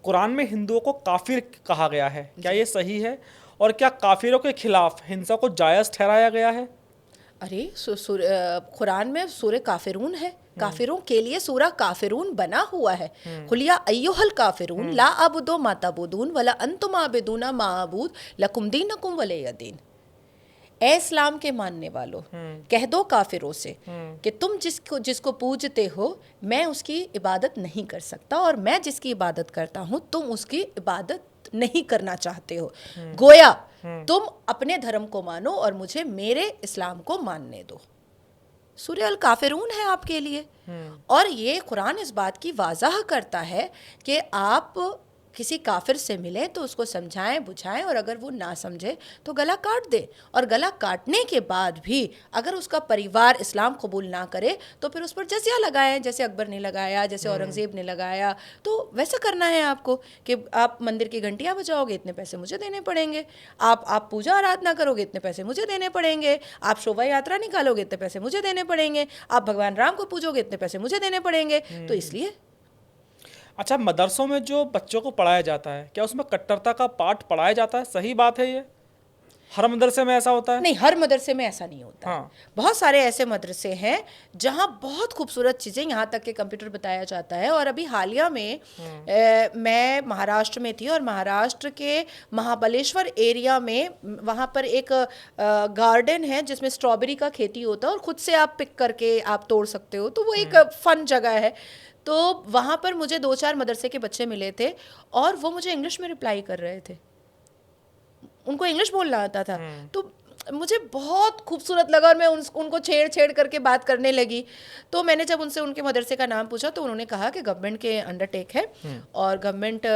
कुरान में हिंदुओं को काफिर कहा गया है, क्या ये सही है? और क्या काफिरों के खिलाफ हिंसा को जायज़ ठहराया गया है? अरे कुरान में सूरह काफिरून है, काफिरों के लिए सूरह काफिरून बना हुआ है। खुलिया अय्युहल काफिरून ला अबुदो मा तबुदून वला अंतुम आबिदूना मा अबूद लकुम दीनकुम वलिय दीन। ए इस्लाम के मानने वालों, कह दो काफिरों से कि तुम जिसको पूजते हो मैं उसकी इबादत नहीं कर सकता, और मैं जिसकी इबादत करता हूँ तुम उसकी इबादत नहीं करना चाहते हो। गोया तुम अपने धर्म को मानो और मुझे मेरे इस्लाम को मानने दो। सूरह अल काफिरून है आपके लिए। और ये कुरान इस बात की वाज़ाह करता है कि आप किसी काफिर से मिलें तो उसको समझाएं बुझाएं, और अगर वो ना समझे तो गला काट दे। और गला काटने के बाद भी अगर उसका परिवार इस्लाम कबूल ना करे तो फिर उस पर जजिया लगाएं, जैसे अकबर ने लगाया, जैसे औरंगज़ेब ने लगाया। तो वैसा करना है आपको कि आप मंदिर की घंटियाँ बजाओगे, इतने पैसे मुझे देने पड़ेंगे। आप पूजा आराधना करोगे, इतने पैसे मुझे देने पड़ेंगे। आप शोभा यात्रा निकालोगे, इतने पैसे मुझे देने पड़ेंगे। आप भगवान राम को पूजोगे, इतने पैसे मुझे देने पड़ेंगे। तो इसलिए अच्छा, मदरसों में जो बच्चों को पढ़ाया जाता है, क्या उसमें कट्टरता का पाठ पढ़ाया जाता है? सही बात है ये? हर मदरसे में ऐसा होता है? नहीं, हर मदरसे में ऐसा नहीं होता है। हाँ। बहुत सारे ऐसे मदरसे हैं जहाँ बहुत खूबसूरत चीज़ें, यहाँ तक कि कंप्यूटर बताया जाता है। और अभी हालिया में मैं महाराष्ट्र में थी, और महाराष्ट्र के महाबलेश्वर एरिया में वहाँ पर एक गार्डन है जिसमें स्ट्रॉबेरी का खेती होता है, और ख़ुद से आप पिक करके आप तोड़ सकते हो। तो वो एक फ़न जगह है। तो वहाँ पर मुझे 2-4 मदरसे के बच्चे मिले थे, और वो मुझे इंग्लिश में रिप्लाई कर रहे थे। उनको इंग्लिश बोलना आता था। तो मुझे बहुत खूबसूरत लगा, और मैं उनको छेड़ छेड़ करके बात करने लगी। तो मैंने जब उनसे उनके मदरसे का नाम पूछा तो उन्होंने कहा कि गवर्नमेंट के अंडरटेक है, और गवर्नमेंट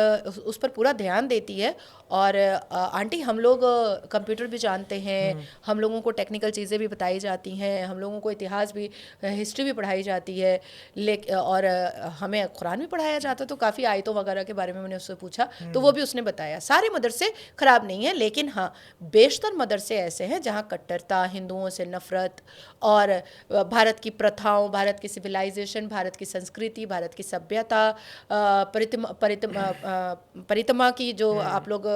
उस पर पूरा ध्यान देती है। और आंटी, हम लोग कंप्यूटर भी जानते हैं, हम लोगों को टेक्निकल चीज़ें भी बताई जाती हैं, हम लोगों को इतिहास भी, हिस्ट्री भी पढ़ाई जाती है, और हमें कुरान भी पढ़ाया जाता है। तो काफ़ी आयतों वगैरह के बारे में मैंने उससे पूछा, तो वो भी उसने बताया। सारे मदरसे ख़राब नहीं हैं, लेकिन हाँ, बेशतर मदरसे ऐसे हैं जहाँ कट्टरता, हिंदुओं से नफ़रत, और भारत की प्रथाओं, भारत की सिविलाइजेशन, भारत की संस्कृति, भारत की सभ्यता, परितमा की जो आप लोग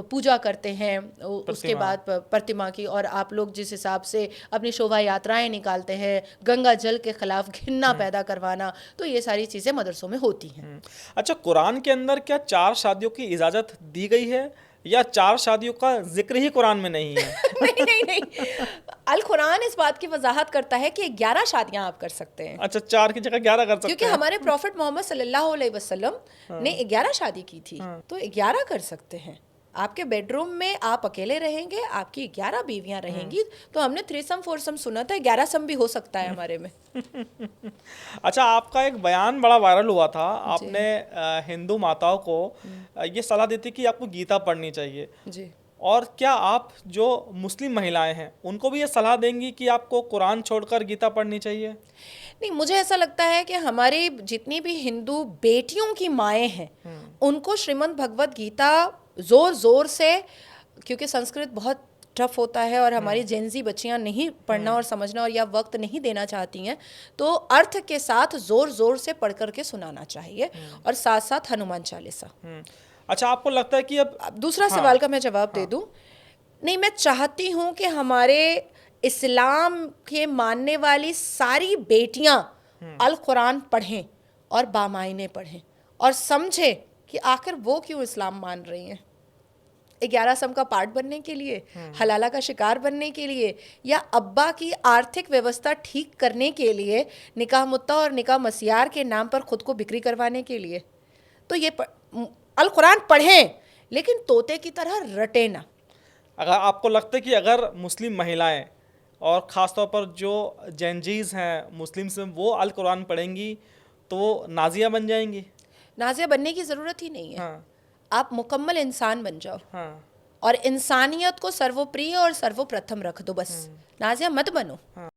पूजा करते हैं, उसके बाद प्रतिमा की, और आप लोग जिस हिसाब से अपनी शोभा यात्राएं निकालते हैं, गंगा जल के खिलाफ घिन्ना पैदा करवाना, तो ये सारी चीज़ें मदरसों में होती हैं। अच्छा, कुरान के अंदर क्या 4 शादियों की इजाज़त दी गई है, या 4 शादियों का जिक्र ही कुरान में नहीं है? नहीं नहीं नहीं, अल कुरान इस बात की वजाहत करता है कि 11 शादियां आप कर सकते हैं। अच्छा, 4 की जगह 11 कर सकते क्योंकि हैं? हमारे प्रॉफिट मोहम्मद सल्लल्लाहु अलैहि वसल्लम ने 11 शादी की थी, तो 11 कर सकते हैं। आपके बेडरूम में आप अकेले रहेंगे, आपकी 11 बीवियां रहेंगी। तो हमने 3 4 सुना था, 11 सम भी हो सकता है हमारे में। अच्छा, आपका एक बयान बड़ा वायरल हुआ था। आपने हिंदू माताओं को ये सलाह दी थी कि आपको गीता पढ़नी चाहिए जी। और क्या आप जो मुस्लिम महिलाएं हैं उनको भी ये सलाह देंगी कि आपको कुरान छोड़कर गीता पढ़नी चाहिए? नहीं, मुझे ऐसा लगता है कि हमारी जितनी भी हिंदू बेटियों की माएँ हैं उनको श्रीमद् भगवत गीता ज़ोर ज़ोर से, क्योंकि संस्कृत बहुत टफ होता है और हमारी जेंजी बच्चियां नहीं पढ़ना और समझना और या वक्त नहीं देना चाहती हैं, तो अर्थ के साथ ज़ोर ज़ोर से पढ़ करके सुनाना चाहिए, और साथ साथ हनुमान चालीसा। अच्छा, आपको लगता है कि अब दूसरा सवाल का मैं जवाब दे दूं? नहीं, मैं चाहती हूं कि हमारे इस्लाम के मानने वाली सारी बेटियां अल कुरान पढ़ें और बामायने पढ़ें और समझें कि आखिर वो क्यों इस्लाम मान रही हैं। 11 सम का पार्ट बनने के लिए, हलाला का शिकार बनने के लिए, या अब्बा की आर्थिक व्यवस्था ठीक करने के लिए, निकाह मुत्ता और निकाह मसियार के नाम पर खुद को बिक्री करवाने के लिए। तो ये अल कुरान पढ़ें, लेकिन तोते की तरह रटे ना। अगर आपको लगता है कि अगर मुस्लिम महिलाएं और ख़ासतौर पर जो जेंजीज हैं मुस्लिम्स में, वो अल कुरान पढ़ेंगी तो वो नाजिया बन जाएंगी? नाजिया बनने की ज़रूरत ही नहीं है। हाँ। आप मुकम्मल इंसान बन जाओ, हाँ। और इंसानियत को सर्वोप्रिय और सर्वप्रथम रख दो, बस नाजिया मत बनो। हाँ।